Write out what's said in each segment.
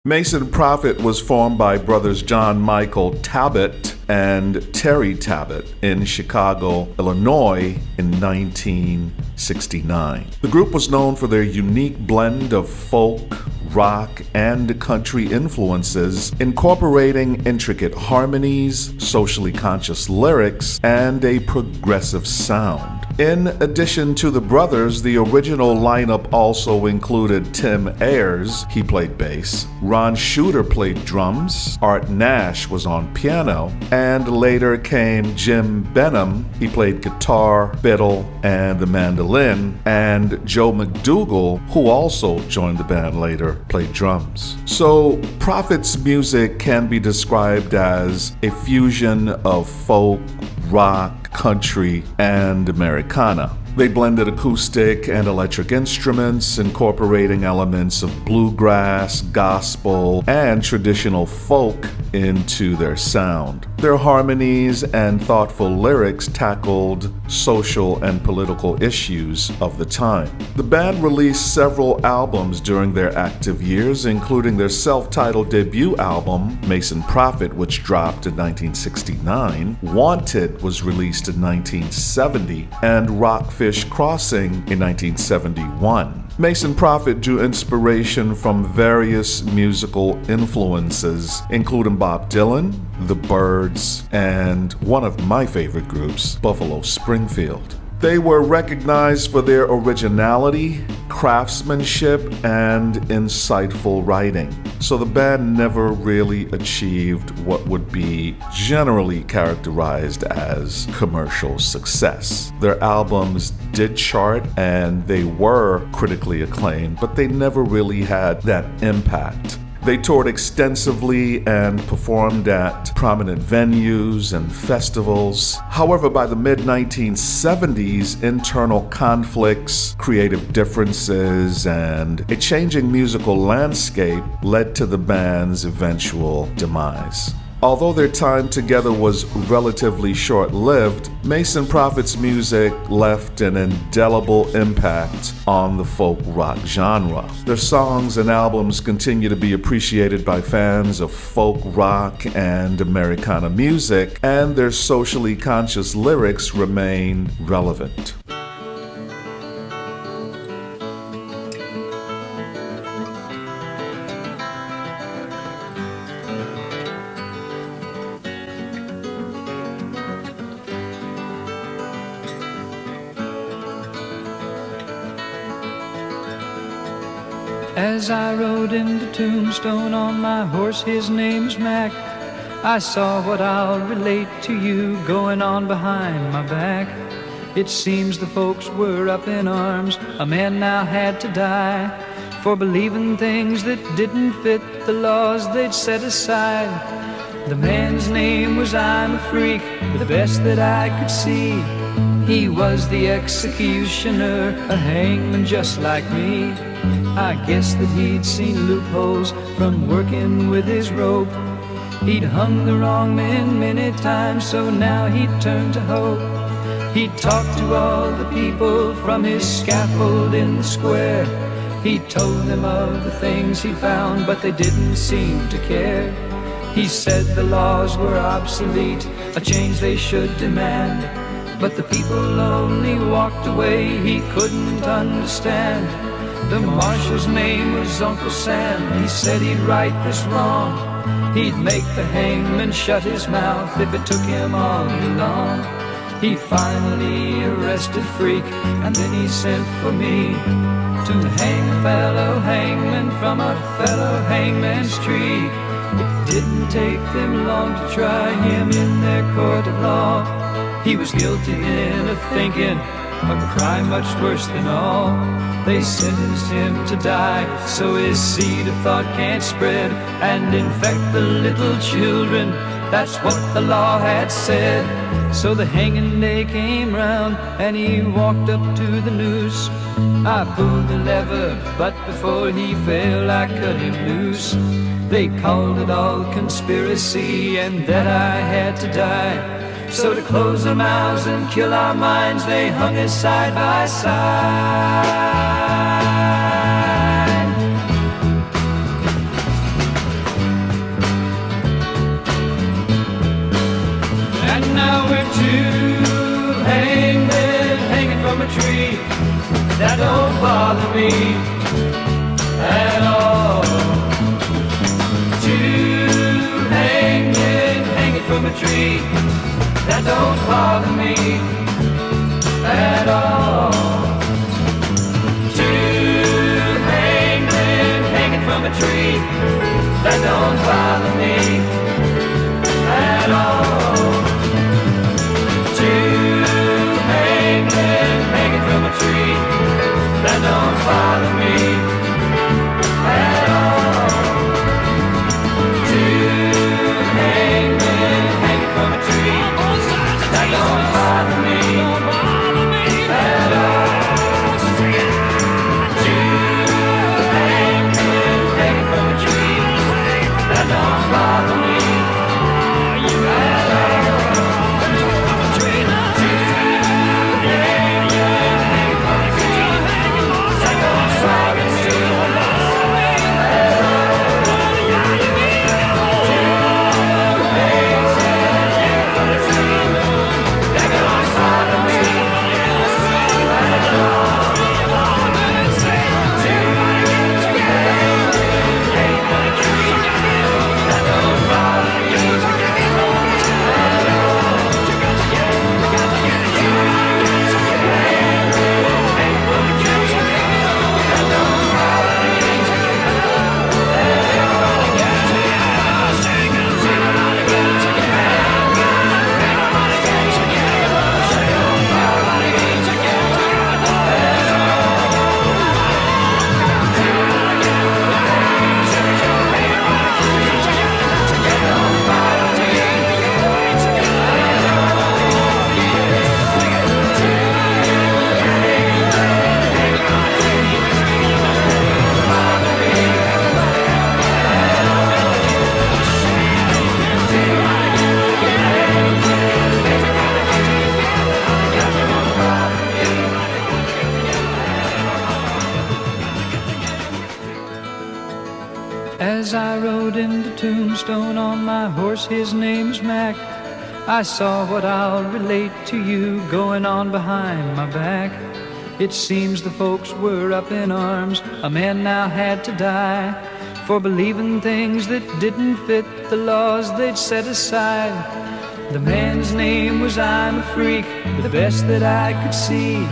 Mason Proffit was formed by brothers John Michael Tabbitt and Terry Tabbitt in Chicago, Illinois in 1969. The group was known for their unique blend of folk, rock, and country influences, incorporating intricate harmonies, socially conscious lyrics, and a progressive sound. In addition to the brothers, the original lineup also included Tim Ayers, he played bass, Ron Shooter played drums, Art Nash was on piano, and later came Jim Benham, he played guitar, fiddle, and the mandolin, and Joe McDougall, who also joined the band later, played drums. So Proffit's music can be described as a fusion of folk, rock, country, and Americana. They blended acoustic and electric instruments, incorporating elements of bluegrass, gospel, and traditional folk into their sound. Their harmonies and thoughtful lyrics tackled social and political issues of the time. The band released several albums during their active years, including their self-titled debut album, Mason Proffit, which dropped in 1969, Wanted was released in 1970, and Rockfish Crossing in 1971. Mason Proffit drew inspiration from various musical influences, including Bob Dylan, The Byrds, and one of my favorite groups, Buffalo Springfield. They were recognized for their originality, craftsmanship, and insightful writing. So the band never really achieved what would be generally characterized as commercial success. Their albums did chart and they were critically acclaimed, but they never really had that impact. They toured extensively and performed at prominent venues and festivals. However, by the mid-1970s, internal conflicts, creative differences, and a changing musical landscape led to the band's eventual demise. Although their time together was relatively short-lived, Mason Proffit's music left an indelible impact on the folk rock genre. Their songs and albums continue to be appreciated by fans of folk rock and Americana music, and their socially conscious lyrics remain relevant. As I rode into Tombstone on my horse, his name's Mac, I saw what I'll relate to you going on behind my back. It seems the folks were up in arms, a man now had to die, for believing things that didn't fit the laws they'd set aside. The man's name was I'm a Freak, the best that I could see. He was the executioner, a hangman just like me. I guess that he'd seen loopholes from working with his rope. He'd hung the wrong men many times, so now he'd turned to hope. He'd talked to all the people from his scaffold in the square. He told them of the things he found, but they didn't seem to care. He said the laws were obsolete, a change they should demand. But the people only walked away, he couldn't understand. The marshal's name was Uncle Sam, he said he'd right this wrong. He'd make the hangman shut his mouth if it took him all too long. He finally arrested Freak, and then he sent for me to hang a fellow hangman from a fellow hangman's tree. It didn't take them long to try him in their court of law. He was guilty in of thinking a crime much worse than all. They sentenced him to die, so his seed of thought can't spread and infect the little children. That's what the law had said. So the hanging day came round and he walked up to the noose. I pulled the lever, but before he fell I cut him loose. They called it all conspiracy and that I had to die. So to close our mouths and kill our minds, they hung us side by side. now we're two hangmen hanging from a tree. That don't bother me at all. Two hangmen hanging from a tree. That don't bother me at all. Two hangmen hanging from a tree. That don't bother me at all. Two hangmen hanging from a tree. That don't bother me at all. Two hangmen hanging from a tree. That don't bother me at all. Two hangmen hanging from a tree. That don't bother me at all. As I rode into Tombstone on my horse, his name's Mac, I saw what I'll relate to you going on behind my back. It seems the folks were up in arms, a man now had to die, for believing things that didn't fit the laws they'd set aside. The man's name was I'm a Freak, the best that I could see.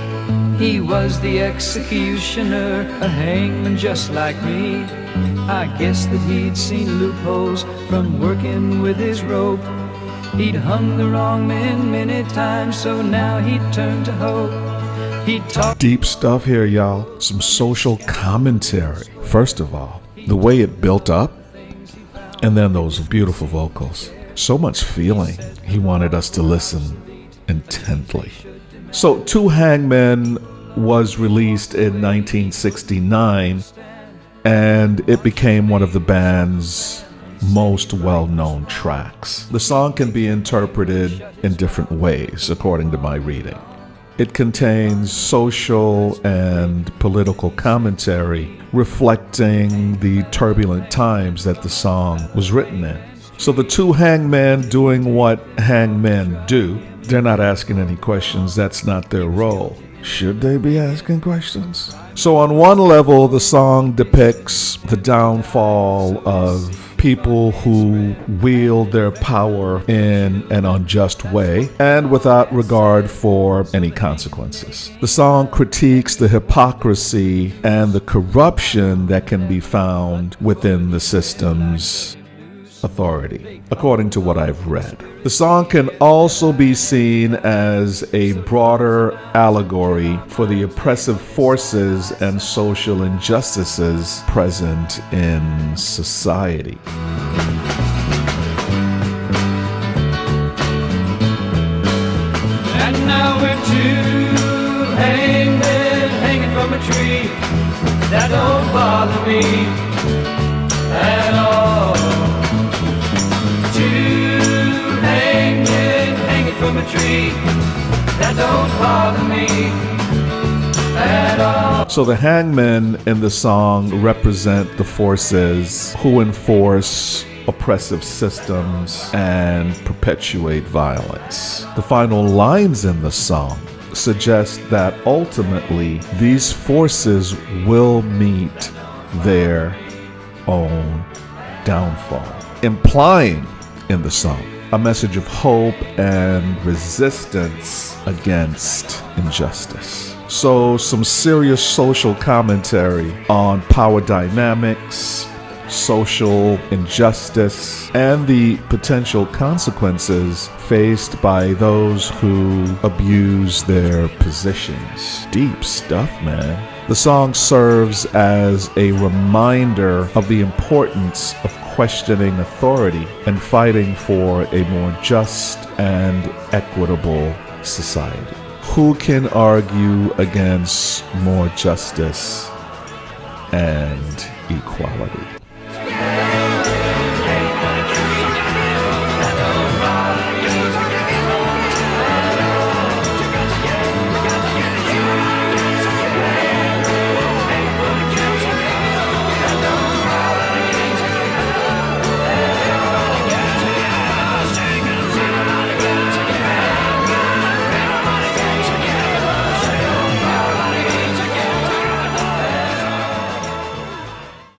He was the executioner, a hangman just like me. I guess that he'd seen loopholes from working with his rope. He'd hung the wrong men many times, so now he'd turned to hope. He'd talk Deep stuff here, y'all. Some social commentary. First of all, the way it built up, and then those beautiful vocals. So much feeling. He wanted us to listen intently. So, Two Hangmen was released in 1969, and it became one of the band's most well-known tracks. The song can be interpreted in different ways, according to my reading. It contains social and political commentary reflecting the turbulent times that the song was written in. So the two hangmen doing what hangmen do, they're not asking any questions. That's not their role. Should they be asking questions? So on one level, the song depicts the downfall of people who wield their power in an unjust way and without regard for any consequences. The song critiques the hypocrisy and the corruption that can be found within the system's authority, according to what I've read. The song can also be seen as a broader allegory for the oppressive forces and social injustices present in society. And now we're two hangmen hanging from a tree. That don't bother me at all. Two hangmen hanging from a tree. That don't bother me at all. So the hangmen in the song represent the forces who enforce oppressive systems and perpetuate violence. The final lines in the song suggest that ultimately these forces will meet their own downfall, implying in the song a message of hope and resistance against injustice. So some serious social commentary on power dynamics, social injustice, and the potential consequences faced by those who abuse their positions. Deep stuff, man. The song serves as a reminder of the importance of questioning authority and fighting for a more just and equitable society. Who can argue against more justice and equality?